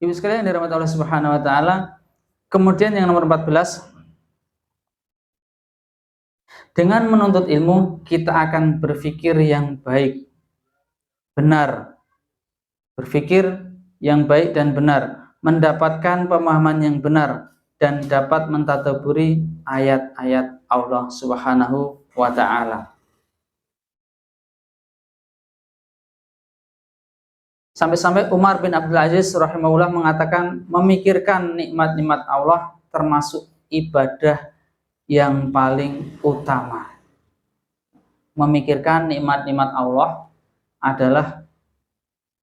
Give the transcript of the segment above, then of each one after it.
Ibu sekalian yang dirahmati Allah Subhanahu wa taala, kemudian yang nomor 14, dengan menuntut ilmu kita akan berpikir yang baik, benar, berpikir yang baik dan benar, mendapatkan pemahaman yang benar dan dapat mentadabburi ayat-ayat Allah Subhanahu wa taala. Sampai-sampai Umar bin Abdul Aziz rahimahullah mengatakan memikirkan nikmat-nikmat Allah termasuk ibadah yang paling utama. Memikirkan nikmat-nikmat Allah adalah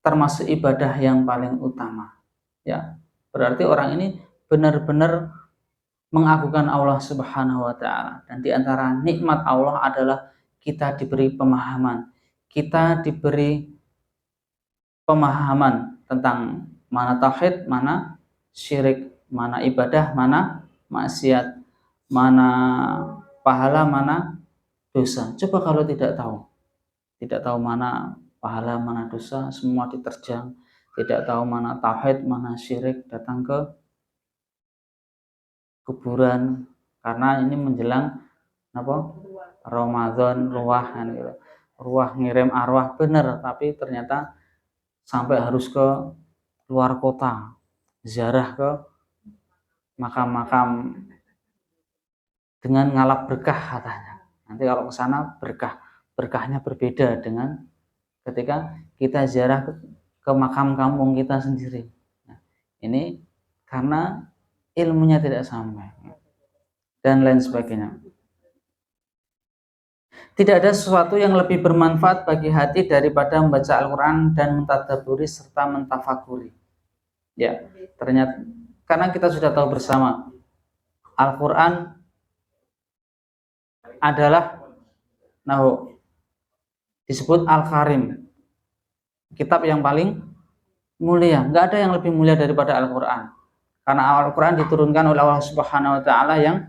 termasuk ibadah yang paling utama. Ya, berarti orang ini benar-benar mengagungkan Allah Subhanahu wa taala, dan di antara nikmat Allah adalah kita diberi pemahaman. Kita diberi pemahaman tentang mana tauhid, mana syirik, mana ibadah, mana maksiat, mana pahala, mana dosa. Coba kalau tidak tahu mana pahala, mana dosa, semua diterjang, tidak tahu mana tauhid, mana syirik, datang ke kuburan karena ini menjelang apa? Ramadan, ruah ngirim arwah, bener, tapi ternyata sampai harus ke luar kota, ziarah ke makam-makam dengan ngalap berkah katanya. Nanti kalau ke sana berkahnya berbeda dengan ketika kita ziarah ke makam kampung kita sendiri. Nah, ini karena ilmunya tidak sampai dan lain sebagainya. Tidak ada sesuatu yang lebih bermanfaat bagi hati daripada membaca Al-Quran dan mentadabburi serta mentafakuri. Ya, ternyata karena kita sudah tahu bersama Al-Quran adalah disebut Al-Karim, kitab yang paling mulia. Nggak ada yang lebih mulia daripada Al-Quran, karena Al-Quran diturunkan oleh Allah Subhanahu wa taala yang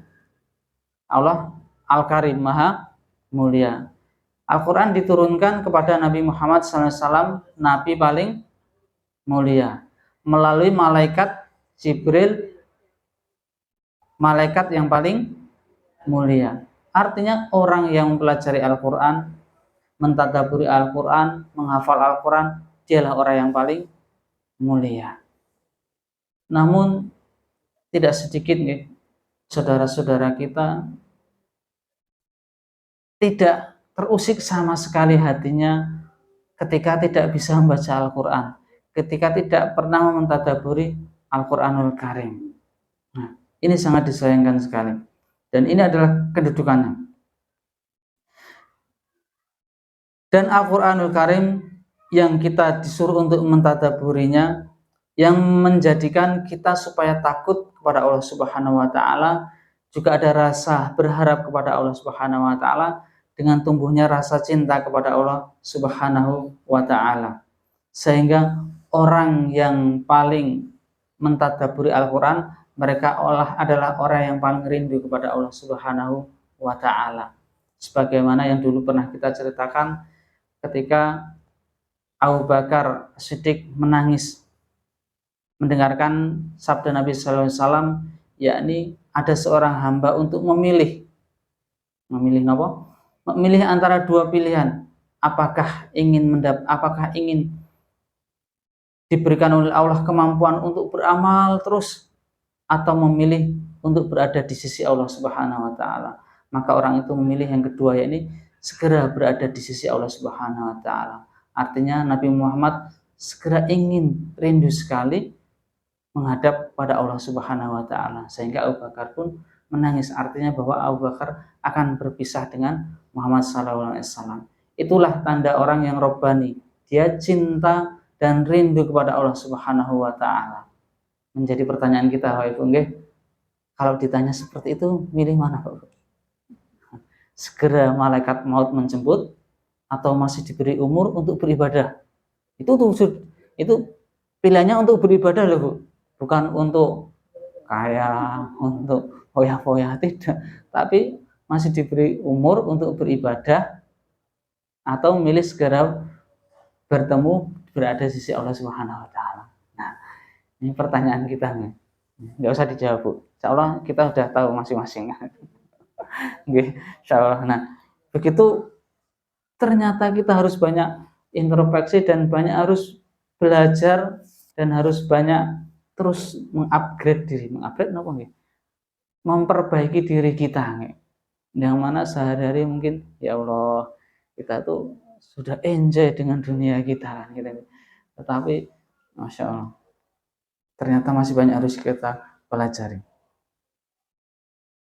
Allah Al-Karim, Maha Mulia. Al-Quran diturunkan kepada Nabi Muhammad SAW, Nabi paling mulia, melalui malaikat Jibril, malaikat yang paling mulia. Artinya orang yang mempelajari Al-Quran, mentadabburi Al-Quran, menghafal Al-Quran, dialah orang yang paling mulia. Namun tidak sedikit saudara-saudara kita tidak terusik sama sekali hatinya ketika tidak bisa membaca Al-Quran, ketika tidak pernah mentadabburi Al-Quranul Karim. Nah, ini sangat disayangkan sekali, dan ini adalah kedudukannya. Dan Al-Quranul Karim yang kita disuruh untuk mentadabburinya, yang menjadikan kita supaya takut kepada Allah Subhanahu wa taala, juga ada rasa berharap kepada Allah Subhanahu wa taala, dengan tumbuhnya rasa cinta kepada Allah Subhanahu wa taala. Sehingga orang yang paling mentadabburi Al-Quran, mereka adalah orang yang paling rindu kepada Allah Subhanahu wa taala. Sebagaimana yang dulu pernah kita ceritakan ketika Abu Bakar Siddiq menangis mendengarkan sabda Nabi sallallahu alaihi wasallam, yakni ada seorang hamba untuk memilih antara dua pilihan, apakah ingin diberikan oleh Allah kemampuan untuk beramal terus, atau memilih untuk berada di sisi Allah Subhanahu wa taala. Maka orang itu memilih yang kedua, yakni segera berada di sisi Allah Subhanahu wa taala. Artinya Nabi Muhammad segera ingin, rindu sekali menghadap pada Allah Subhanahu wa taala, sehingga Abu Bakar pun menangis. Artinya bahwa Abu Bakar akan berpisah dengan Muhammad SAW. Itulah tanda orang yang robbani. Dia cinta dan rindu kepada Allah Subhanahu wa taala. Menjadi pertanyaan kita, Bapak Ibu, kalau ditanya seperti itu, milih mana, Bapak? Segera malaikat maut menjemput atau masih diberi umur untuk beribadah? Itu pilihannya untuk beribadah loh, Bu. Bukan untuk kaya, untuk foya-foya, tidak. Tapi masih diberi umur untuk beribadah, atau memilih segera berada di sisi Allah Subhanahu wa taala. Nah, Ini pertanyaan kita nih. Nggak usah dijawab, Bu. Insya Allah kita udah tahu masing-masing. Insya Allah. Nah, begitu ternyata kita harus banyak introspeksi dan banyak harus belajar dan harus banyak terus mengupgrade diri. Mengupgrade apa nggih? Memperbaiki diri kita. Yang mana sehari-hari mungkin ya Allah kita tuh sudah enjoy dengan dunia kita gitu. Tetapi Masya Allah ternyata masih banyak harus kita pelajari.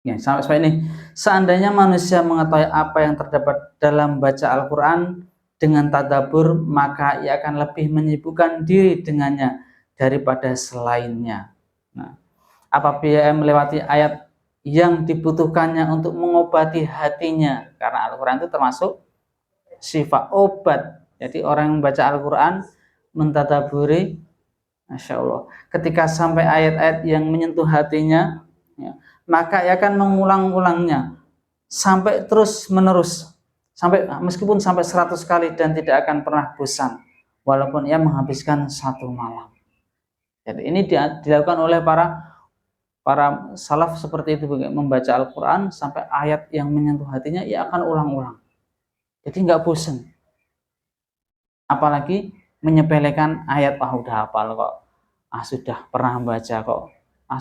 Ya, sampai ini, seandainya manusia mengetahui apa yang terdapat dalam baca Al-Quran dengan tadabbur, maka ia akan lebih menyibukkan diri dengannya daripada selainnya. Nah, apabila ia melewati ayat yang dibutuhkannya untuk mengobati hatinya, karena Al-Quran itu termasuk sifat obat. Jadi orang yang membaca Al-Quran mentadaburi, Masya Allah, ketika sampai ayat-ayat yang menyentuh hatinya, ya, maka ia akan mengulang-ulangnya sampai terus menerus, sampai meskipun sampai 100 kali dan tidak akan pernah bosan walaupun ia menghabiskan satu malam. Jadi ini dilakukan oleh para salaf seperti itu, membaca Al-Quran sampai ayat yang menyentuh hatinya ia akan ulang-ulang, jadi nggak bosan. Apalagi menyepelekan ayat, udah hafal kok, sudah pernah baca kok,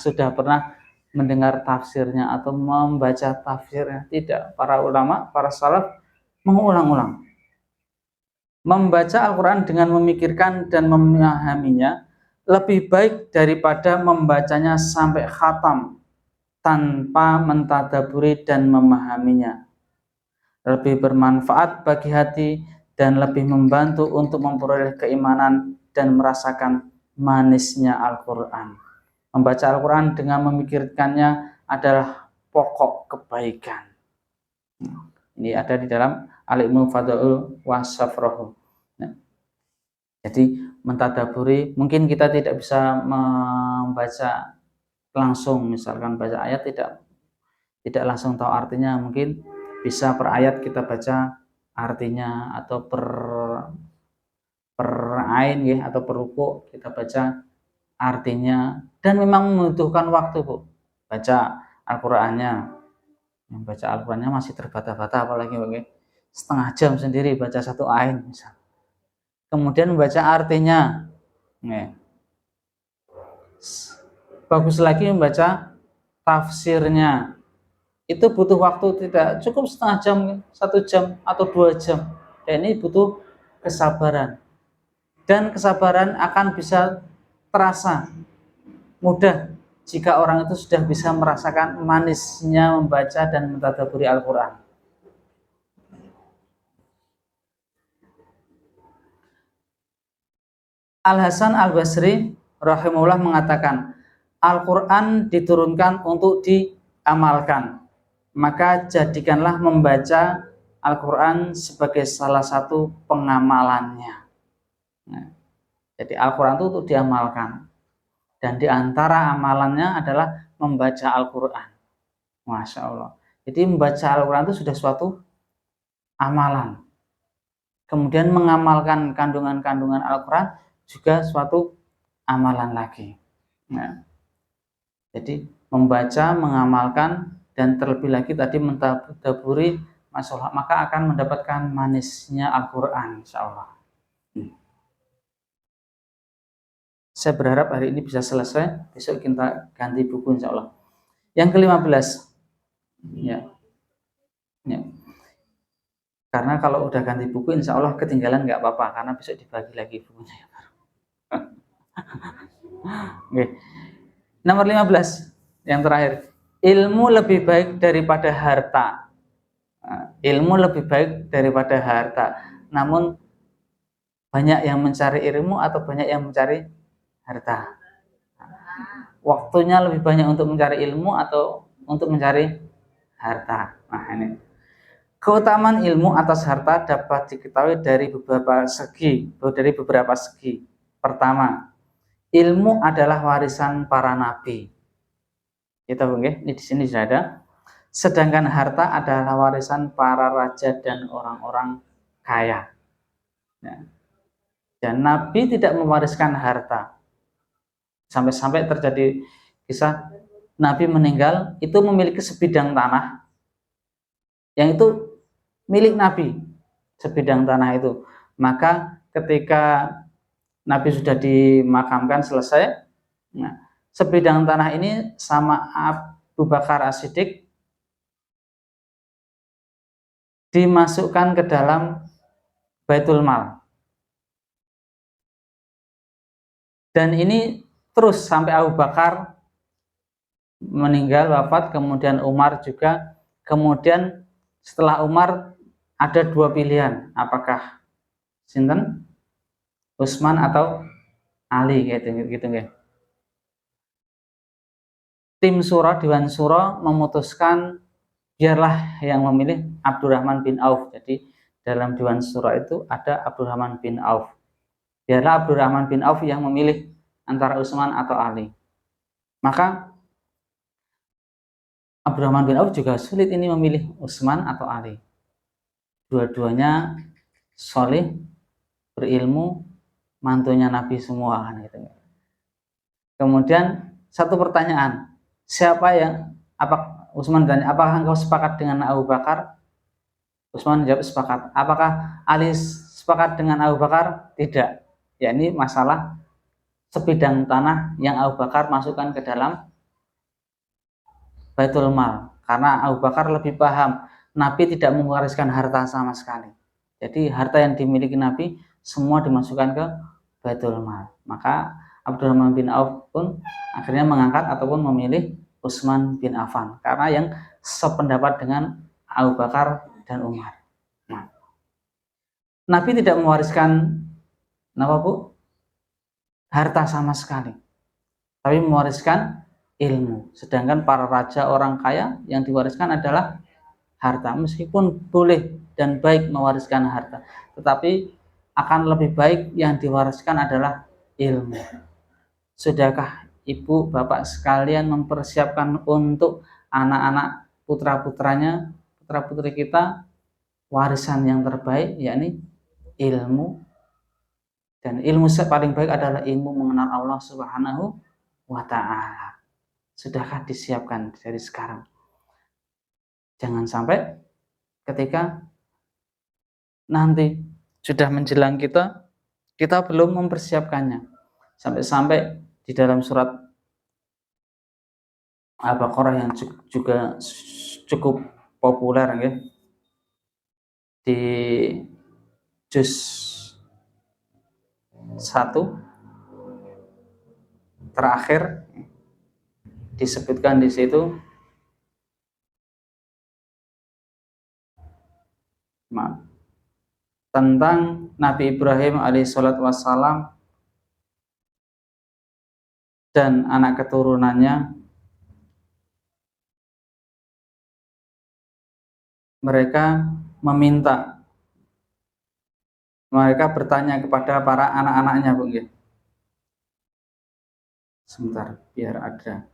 sudah pernah mendengar tafsirnya atau membaca tafsirnya. Tidak, para ulama, para salaf mengulang-ulang. Membaca Al-Quran dengan memikirkan dan memahaminya lebih baik daripada membacanya sampai khatam tanpa mentadaburi dan memahaminya. Lebih bermanfaat bagi hati dan lebih membantu untuk memperoleh keimanan dan merasakan manisnya Al-Quran. Membaca Al-Quran dengan memikirkannya adalah pokok kebaikan. Ini ada di dalam Al-Ilmu Fadlul Wasafrohu. Nah, jadi mentadaburi, mungkin kita tidak bisa membaca langsung, misalkan baca ayat tidak langsung tahu artinya, mungkin bisa per ayat kita baca artinya, atau per ain ya, atau per ruku kita baca artinya, dan memang membutuhkan waktu, Bu. Baca Al-Qur'annya. Yang baca Al-Qur'annya masih terbata-bata, apalagi setengah jam sendiri baca satu ain misal. Kemudian membaca artinya. Nih. Bagus lagi membaca tafsirnya. Itu butuh waktu, tidak cukup setengah jam, 1 jam atau 2 jam. Dan ini butuh kesabaran. Dan kesabaran akan bisa terasa mudah jika orang itu sudah bisa merasakan manisnya membaca dan mentadabburi Al-Quran. Al-Hasan Al-Basri rahimahullah mengatakan, Al-Quran diturunkan untuk diamalkan, maka jadikanlah membaca Al-Quran sebagai salah satu pengamalannya. Nah, jadi Al-Quran itu untuk diamalkan, dan diantara amalannya adalah membaca Al-Quran. Masya Allah. Jadi membaca Al-Quran itu sudah suatu amalan. Kemudian mengamalkan kandungan-kandungan Al-Quran juga suatu amalan lagi. Nah, jadi membaca, mengamalkan, dan terlebih lagi tadi mentadaburi, masalah, maka akan mendapatkan manisnya Al-Quran, insya Allah. Saya berharap hari ini bisa selesai, besok kita ganti buku insya Allah. Yang ke-15, ya. Karena kalau udah ganti buku insya Allah ketinggalan nggak apa-apa, karena besok dibagi lagi bukunya. Oke. Nomor 15, yang terakhir, ilmu lebih baik daripada harta. Ilmu lebih baik daripada harta. Namun banyak yang mencari ilmu atau banyak yang mencari harta? Waktunya lebih banyak untuk mencari ilmu atau untuk mencari harta? Nah, ini keutamaan ilmu atas harta dapat diketahui dari beberapa segi. Pertama, ilmu adalah warisan para nabi. Kita ini di sini sudah ada. Sedangkan harta adalah warisan para raja dan orang-orang kaya. Dan Nabi tidak mewariskan harta. Sampai-sampai terjadi kisah Nabi meninggal itu memiliki sebidang tanah yang itu milik Nabi, sebidang tanah itu. Maka ketika Nabi sudah dimakamkan selesai, nah, sebidang tanah ini sama Abu Bakar As-Siddiq dimasukkan ke dalam Baitul Mal. Dan ini terus sampai Abu Bakar meninggal, wafat, kemudian Umar juga. Kemudian setelah Umar ada dua pilihan, apakah sinten Utsman atau Ali gitu gitu. Tim Syura, Dewan Syura memutuskan biarlah yang memilih Abdurrahman bin Auf. Jadi dalam Dewan Syura itu ada Abdurrahman bin Auf. Biarlah Abdurrahman bin Auf yang memilih antara Utsman atau Ali. Maka Abdurrahman bin Auf juga sulit ini memilih Utsman atau Ali. Dua-duanya soleh, berilmu, mantunya Nabi semua gitu. Kemudian satu pertanyaan, siapa yang Utsman ditanya, apakah engkau sepakat dengan Abu Bakar? Utsman menjawab sepakat. Apakah Ali sepakat dengan Abu Bakar? Tidak. Ya, ini masalah sebidang tanah yang Abu Bakar masukkan ke dalam Baitul Mal. Karena Abu Bakar lebih paham, Nabi tidak mewariskan harta sama sekali. Jadi harta yang dimiliki Nabi semua dimasukkan ke Baitul Mal. Maka Abdurrahman bin Auf pun akhirnya mengangkat ataupun memilih Utsman bin Affan karena yang sependapat dengan Abu Bakar dan Umar. Nah, Nabi tidak mewariskan harta sama sekali, tapi mewariskan ilmu. Sedangkan para raja orang kaya yang diwariskan adalah harta. Meskipun boleh dan baik mewariskan harta, tetapi akan lebih baik yang diwariskan adalah ilmu. Sudahkah ibu bapak sekalian mempersiapkan untuk anak-anak putra-putranya, putra-putri kita, warisan yang terbaik, yakni ilmu. Dan ilmu paling baik adalah ilmu mengenal Allah Subhanahu wa ta'ala. Sudahkah disiapkan dari sekarang? Jangan sampai ketika nanti sudah menjelang kita belum mempersiapkannya. Sampai-sampai di dalam surat Al-Baqarah yang juga cukup populer ya, di juz 1 terakhir disebutkan di situ tentang Nabi Ibrahim alaihissalam dan anak keturunannya. Mereka bertanya kepada para anak-anaknya, Bu. Sebentar, biar ada.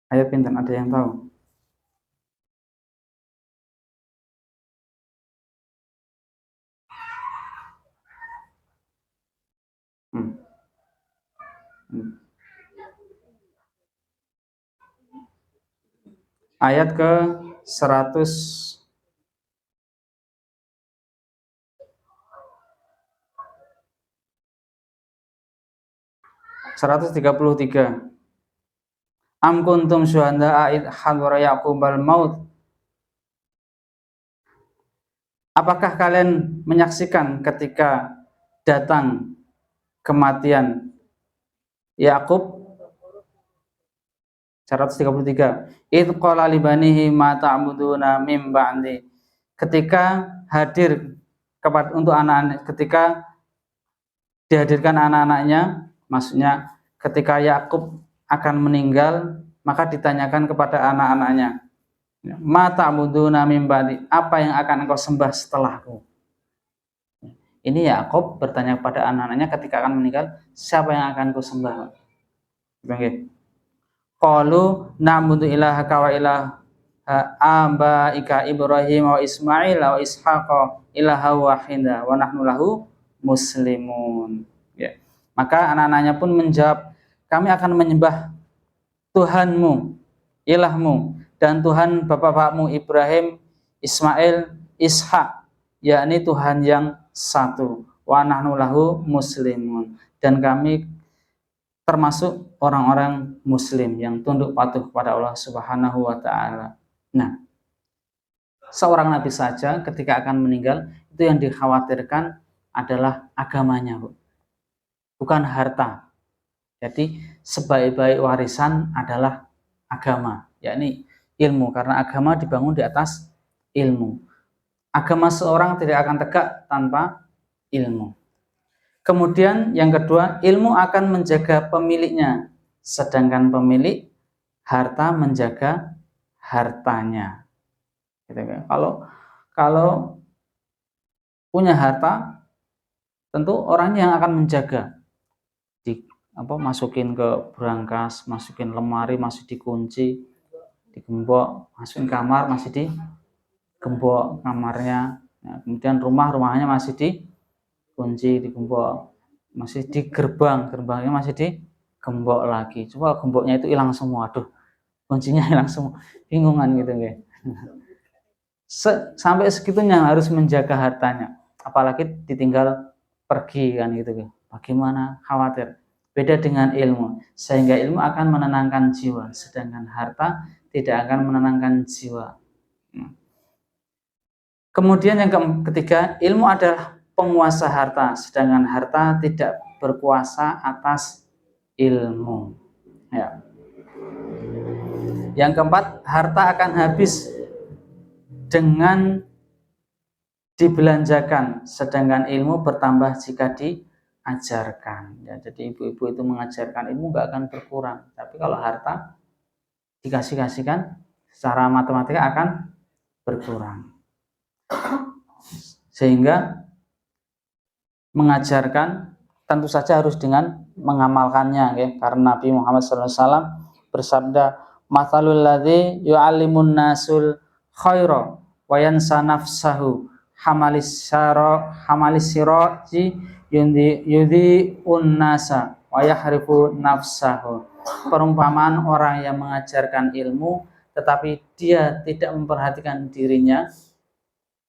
Ayo pinter, ada yang tahu? Ayat ke 133. Am kuntum syuhada'a id hadara Yaqubal maut. Apakah kalian menyaksikan ketika datang kematian Yakub? 133. Id qala li banihi ma ta'buduna mim ba'di. Ketika hadir untuk anak-anak, ketika dihadirkan anak-anaknya, maksudnya ketika Yakub akan meninggal, maka ditanyakan kepada anak-anaknya, ma ta'buduna mim ba'di, apa yang akan engkau sembah setelahku? Ini Yakub bertanya kepada anak-anaknya ketika akan meninggal, siapa yang akan kau sembah? Oke. qalu na'budu ilahaka wa ilaha abaika Ibrahim wa Ismail wa Ishaqa ilaha wahida wa nahnu lahu muslimun. Ya. Maka anak-anaknya pun menjawab, kami akan menyembah Tuhanmu, ilahmu, dan Tuhan bapak-bapakmu Ibrahim, Ismail, Ishak, yakni Tuhan yang satu. Wa nahnu lahu muslimun, dan kami termasuk orang-orang muslim yang tunduk patuh kepada Allah Subhanahu wa taala. Nah, seorang nabi saja ketika akan meninggal itu yang dikhawatirkan adalah agamanya, bukan harta. Jadi sebaik-baik warisan adalah agama, yakni ilmu, karena agama dibangun di atas ilmu. Agama seorang tidak akan tegak tanpa ilmu. Kemudian yang kedua, ilmu akan menjaga pemiliknya, sedangkan pemilik harta menjaga hartanya. Gitu kan? Kalau punya harta, tentu orangnya yang akan menjaga. Masukin ke brankas, masukin lemari masih dikunci, digembok, masukin kamar masih digembok kamarnya. Nah, kemudian rumahnya masih dikunci, digembok, masih di gerbangnya masih digembok lagi. Coba gemboknya itu hilang semua, aduh, kuncinya hilang semua, bingungan gitu ya. Sampai segitunya harus menjaga hartanya, apalagi ditinggal pergi kan gitu ya. Bagaimana, khawatir. Beda dengan ilmu, sehingga ilmu akan menenangkan jiwa, sedangkan harta tidak akan menenangkan jiwa. Kemudian yang ketiga, ilmu adalah penguasa harta, sedangkan harta tidak berkuasa atas ilmu. Ya. Yang keempat, harta akan habis dengan dibelanjakan, sedangkan ilmu bertambah jika diajarkan. Ya, jadi ibu-ibu itu mengajarkan ilmu nggak akan berkurang, tapi kalau harta dikasihkan secara matematika akan berkurang. Sehingga mengajarkan tentu saja harus dengan mengamalkannya, ya. Karena Nabi Muhammad SAW bersabda, "Matsalul ladzi yu'allimun nasul khaira wa yansa nafsahu hamalis sirati yudhi unnasa wa yahrifu nafsahu." Perumpamaan orang yang mengajarkan ilmu tetapi dia tidak memperhatikan dirinya,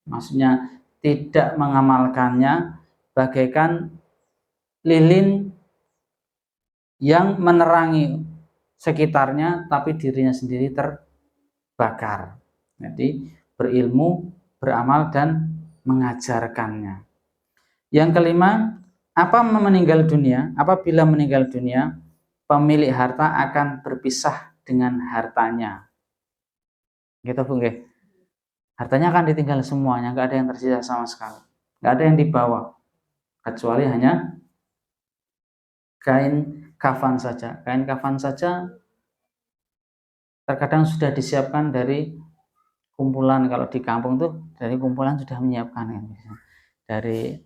maksudnya tidak mengamalkannya, bagaikan lilin yang menerangi sekitarnya tapi dirinya sendiri terbakar. Jadi berilmu, beramal, dan mengajarkannya. Yang kelima, apabila meninggal dunia, pemilik harta akan berpisah dengan hartanya. Gitu Bu, nggih. Hartanya akan ditinggal semuanya, nggak ada yang tersisa sama sekali, nggak ada yang dibawa, kecuali hanya kain kafan saja. Kain kafan saja terkadang sudah disiapkan dari kumpulan, kalau di kampung tuh dari kumpulan sudah menyiapkan, dari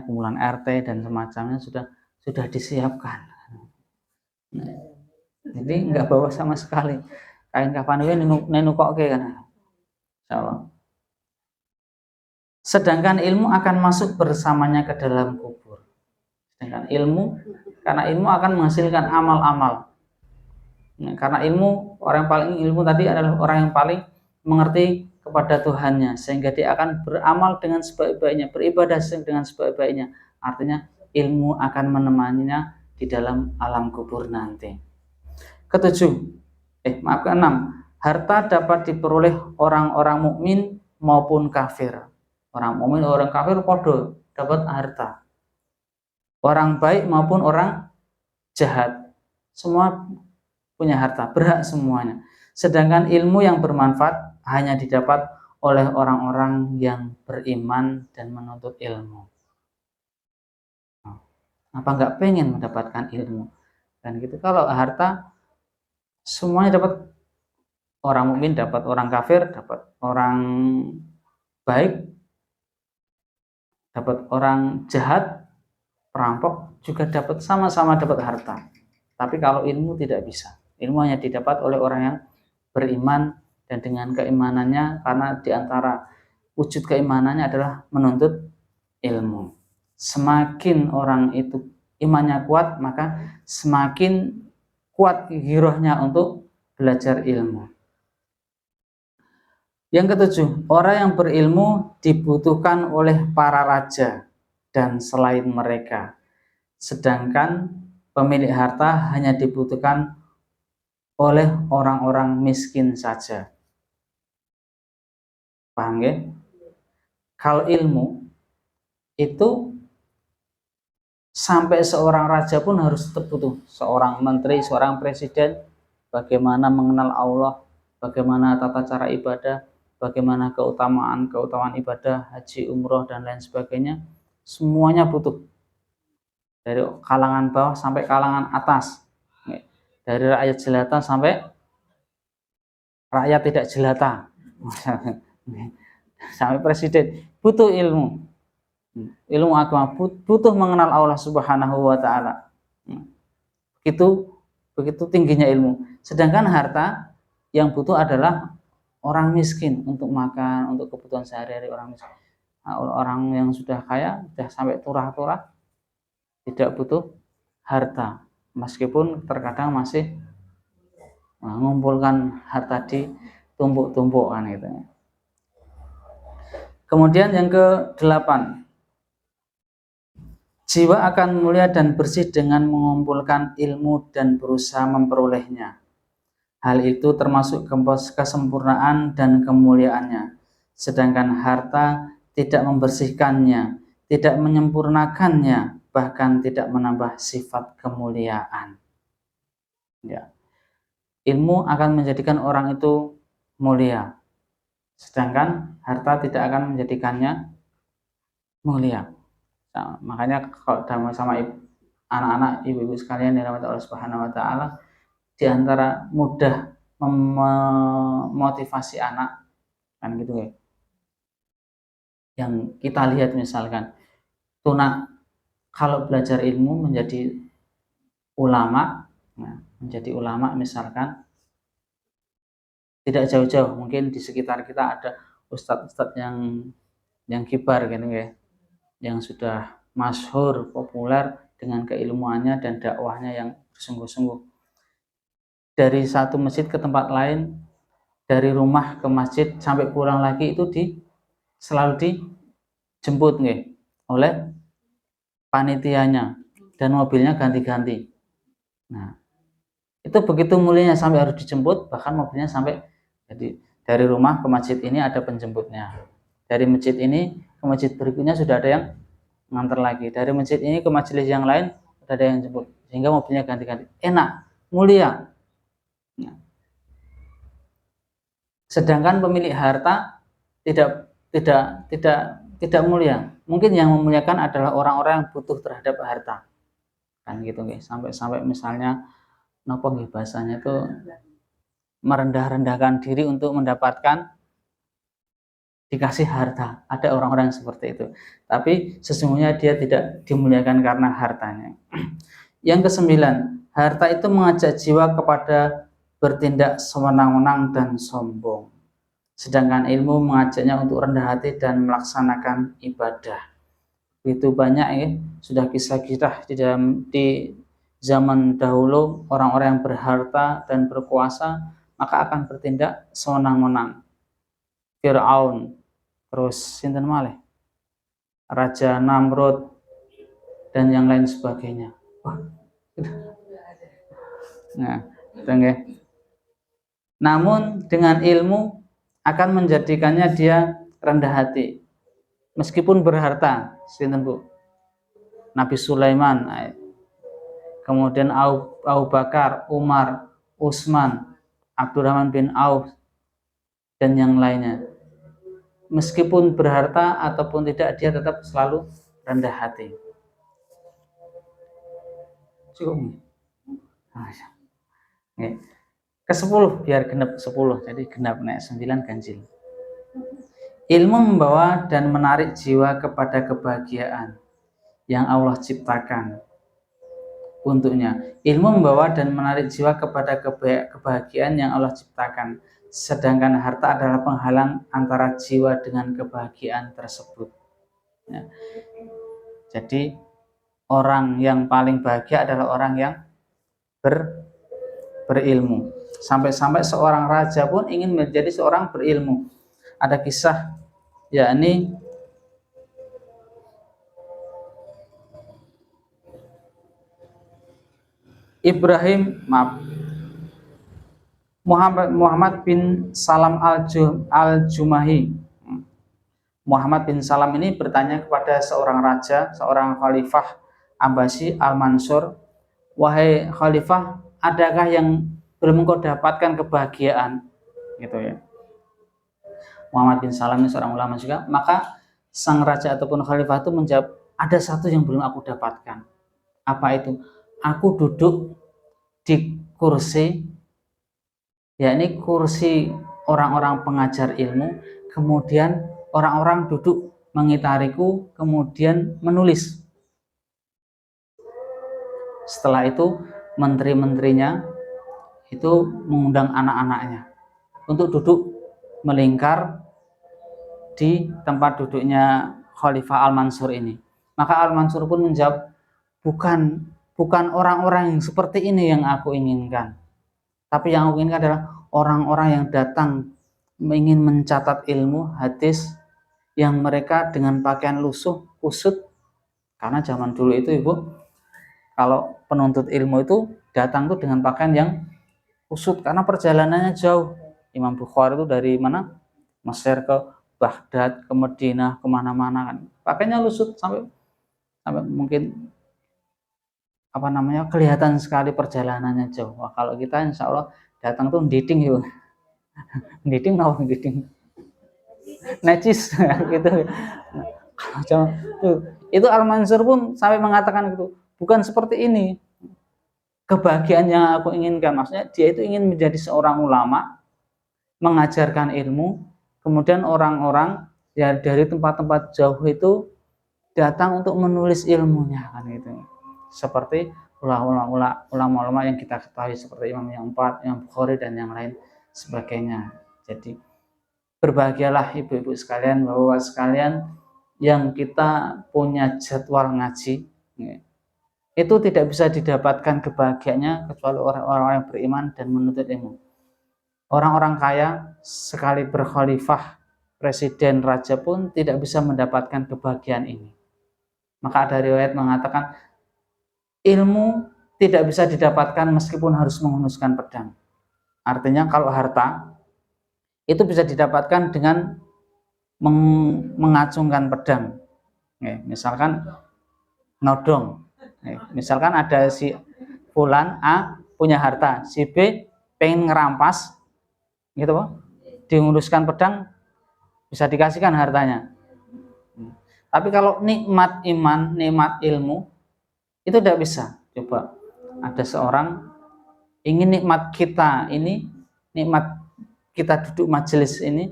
kumpulan RT dan semacamnya sudah disiapkan. Jadi nggak bawa sama sekali. Kain kafan ini nenukoke kan. Insyaallah. Sedangkan ilmu akan masuk bersamanya ke dalam kubur. Sedangkan karena ilmu akan menghasilkan amal-amal. Karena orang yang paling ilmu tadi adalah orang yang paling mengerti kepada Tuhannya, sehingga dia akan beramal dengan sebaik-baiknya, beribadah dengan sebaik-baiknya. Artinya ilmu akan menemaninya di dalam alam kubur nanti. Keenam, harta dapat diperoleh orang-orang mukmin maupun kafir. Orang mukmin, orang kafir podo dapat harta. Orang baik maupun orang jahat, semua punya harta, berhak semuanya. Sedangkan ilmu yang bermanfaat hanya didapat oleh orang-orang yang beriman dan menuntut ilmu. Apa nggak pengen mendapatkan ilmu? Dan gitu, kalau harta semuanya dapat, orang mukmin dapat, orang kafir dapat, orang baik dapat, orang jahat, perampok juga dapat, sama-sama dapat harta. Tapi kalau ilmu tidak bisa. Ilmu hanya didapat oleh orang yang beriman, dan dengan keimanannya, karena diantara wujud keimanannya adalah menuntut ilmu. Semakin orang itu imannya kuat, maka semakin kuat girohnya untuk belajar ilmu. Yang ketujuh, orang yang berilmu dibutuhkan oleh para raja dan selain mereka, sedangkan pemilik harta hanya dibutuhkan oleh orang-orang miskin saja. Paham ya? Kalau ilmu itu sampai seorang raja pun harus tetap butuh, seorang menteri, seorang presiden, bagaimana mengenal Allah, bagaimana tata cara ibadah, bagaimana keutamaan ibadah, haji, umroh, dan lain sebagainya, semuanya butuh. Dari kalangan bawah sampai kalangan atas, dari rakyat jelata sampai rakyat tidak jelata, sampai presiden, butuh ilmu agama, butuh mengenal Allah Subhanahu wa Ta'ala. Begitu tingginya ilmu. Sedangkan harta yang butuh adalah orang miskin untuk makan, untuk kebutuhan sehari-hari orang miskin. Orang yang sudah kaya, sudah sampai turah-turah, tidak butuh harta, meskipun terkadang masih mengumpulkan harta di tumpuk-tumpuk kan gitu. Kemudian yang ke-8, jiwa akan mulia dan bersih dengan mengumpulkan ilmu dan berusaha memperolehnya. Hal itu termasuk kesempurnaan dan kemuliaannya. Sedangkan harta tidak membersihkannya, tidak menyempurnakannya, bahkan tidak menambah sifat kemuliaan. Ya. Ilmu akan menjadikan orang itu mulia, sedangkan harta tidak akan menjadikannya mulia. Nah, makanya kalau sama anak-anak, ibu-ibu sekalian yang dirahmati Allah Subhanahu wa Ta'ala, di antara mudah memotivasi anak kan gitu ya. Yang kita lihat misalkan Tuna kalau belajar ilmu menjadi ulama, menjadi ulama misalkan, tidak jauh-jauh, mungkin di sekitar kita ada ustadz-ustadz yang kibar gitu ya, yang sudah masyhur, populer dengan keilmuannya dan dakwahnya yang sungguh-sungguh. Dari satu masjid ke tempat lain, dari rumah ke masjid sampai pulang lagi itu selalu dijemput nggih oleh panitianya, dan mobilnya ganti-ganti. Nah, itu begitu mulianya sampai harus dijemput, bahkan mobilnya sampai, jadi dari rumah ke masjid ini ada penjemputnya. Dari masjid ini ke masjid berikutnya sudah ada yang nganter lagi. Dari masjid ini ke majelis yang lain sudah ada yang jemput, sehingga mobilnya ganti-ganti. Enak, mulia. Nah, sedangkan pemilik harta tidak mulia. Mungkin yang memuliakan adalah orang-orang yang butuh terhadap harta, kan gitu nih. Sampai misalnya nopo nih bahasanya itu merendah-rendahkan diri untuk mendapatkan dikasih harta. Ada orang-orang yang seperti itu, tapi sesungguhnya dia tidak dimuliakan karena hartanya. Yang ke-9, harta itu mengajak jiwa kepada bertindak sewenang-wenang dan sombong, sedangkan ilmu mengajaknya untuk rendah hati dan melaksanakan ibadah. Begitu banyak ya sudah kisah-kisah di zaman dahulu, orang-orang yang berharta dan berkuasa maka akan bertindak sewenang-wenang. Fir'aun, terus sinten malih, Raja Namrud, dan yang lain sebagainya. Nah, namun dengan ilmu akan menjadikannya dia rendah hati, meskipun berharta. Sinten Bu? Nabi Sulaiman, kemudian Abu Bakar, Umar, Utsman, Abdurrahman bin Auf, dan yang lainnya. Meskipun berharta ataupun tidak, dia tetap selalu rendah hati. Cukup. Ke-10 biar genap 10, jadi genap naik 9 ganjil. Ilmu membawa dan menarik jiwa kepada kebahagiaan yang Allah ciptakan untuknya. Ilmu membawa dan menarik jiwa kepada kebahagiaan yang Allah ciptakan, sedangkan harta adalah penghalang antara jiwa dengan kebahagiaan tersebut. Ya. Jadi orang yang paling bahagia adalah orang yang berilmu. Sampai-sampai seorang raja pun ingin menjadi seorang berilmu. Ada kisah, yakni Muhammad bin Salam al-Jumahi. Muhammad bin Salam ini bertanya kepada seorang raja, seorang khalifah Abbasi al-Mansur, "Wahai khalifah, adakah yang belum engkau dapatkan kebahagiaan?" Gitu ya. Muhammad bin Salam ini seorang ulama juga. Maka sang raja ataupun khalifah itu menjawab, "Ada satu yang belum aku dapatkan." Apa itu? Aku duduk di kursi, yakni kursi orang-orang pengajar ilmu, kemudian orang-orang duduk mengitariku, kemudian menulis. Setelah itu menteri-menterinya itu mengundang anak-anaknya untuk duduk melingkar di tempat duduknya Khalifah Al-Mansur ini. Maka Al-Mansur pun menjawab, bukan orang-orang yang seperti ini yang aku inginkan, tapi yang aku inginkan adalah orang-orang yang datang ingin mencatat ilmu hadis, yang mereka dengan pakaian lusuh, kusut. Karena zaman dulu itu Ibu, kalau penuntut ilmu itu datang tuh dengan pakaian yang kusut karena perjalanannya jauh. Imam Bukhari itu dari mana? Mesir ke Baghdad, ke Madinah, kemana-mana kan. Pakainya lusut sampai mungkin kelihatan sekali perjalanannya jauh. Wah, kalau kita insya Allah datang tuh ndiding yuk. Ndiding apa ndiding? Necis gitu. Itu Al-Mansur pun sampai mengatakan gitu, bukan seperti ini kebahagiaan yang aku inginkan. Maksudnya dia itu ingin menjadi seorang ulama, mengajarkan ilmu, kemudian orang-orang ya dari tempat-tempat jauh itu datang untuk menulis ilmunya kan gitu. Seperti ulama-ulama yang kita ketahui seperti Imam yang empat, Imam Bukhari dan yang lain sebagainya. Jadi berbahagialah ibu-ibu sekalian, bapak-bapak sekalian, yang kita punya jadwal ngaji, itu tidak bisa didapatkan kebahagiaannya kecuali orang-orang yang beriman dan menuntut ilmu. Orang-orang kaya sekali berkhalifah, presiden, raja pun tidak bisa mendapatkan kebahagiaan ini. Maka ada riwayat mengatakan ilmu tidak bisa didapatkan meskipun harus menghunuskan pedang. Artinya kalau harta itu bisa didapatkan dengan mengacungkan pedang. Misalkan nodong. Misalkan ada si Fulan A punya harta, si B pengen ngerampas, gitu Pak. Dihunuskan pedang bisa dikasihkan hartanya. Tapi kalau nikmat iman, nikmat ilmu itu tidak bisa. Coba ada seorang ingin nikmat kita ini, nikmat kita duduk majelis ini,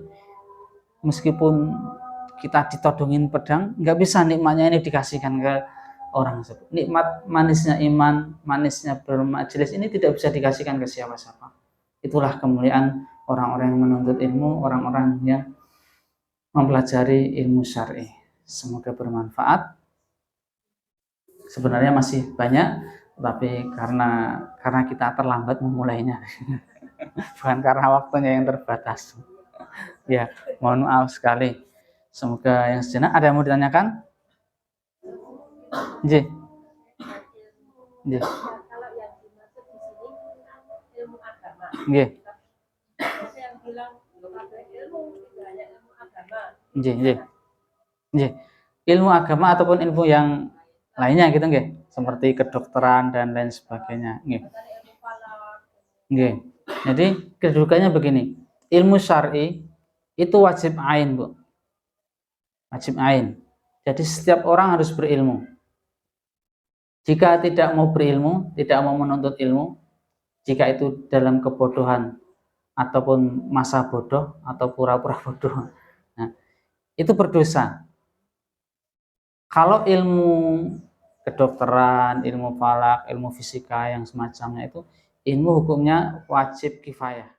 meskipun kita ditodongin pedang, nggak bisa nikmatnya ini dikasihkan ke orang tersebut. Nikmat manisnya iman, manisnya bermajelis ini tidak bisa dikasihkan ke siapa-siapa. Itulah kemuliaan orang-orang yang menuntut ilmu, orang-orang yang mempelajari ilmu syar'i. Semoga bermanfaat. Sebenarnya masih banyak, tapi karena kita terlambat memulainya, bukan karena waktunya yang terbatas. Ya, mohon maaf sekali. Semoga yang sejenak ada yang mau ditanyakan? J. Kalau yang dimaksud di sini ilmu agama. Nggih. Ada yang bilang ilmu tidak hanya ilmu agama. Nggih. Ilmu agama ataupun ilmu yang lainnya gitu nggih, seperti kedokteran dan lain sebagainya. Nggih. Jadi kedudukannya begini. Ilmu syar'i itu wajib ain, Bu. Wajib ain. Jadi setiap orang harus berilmu. Jika tidak mau berilmu, tidak mau menuntut ilmu, jika itu dalam kebodohan ataupun masa bodoh atau pura-pura bodoh, nah, itu berdosa. Kalau ilmu kedokteran, ilmu falak, ilmu fisika yang semacamnya itu ilmu hukumnya wajib kifayah.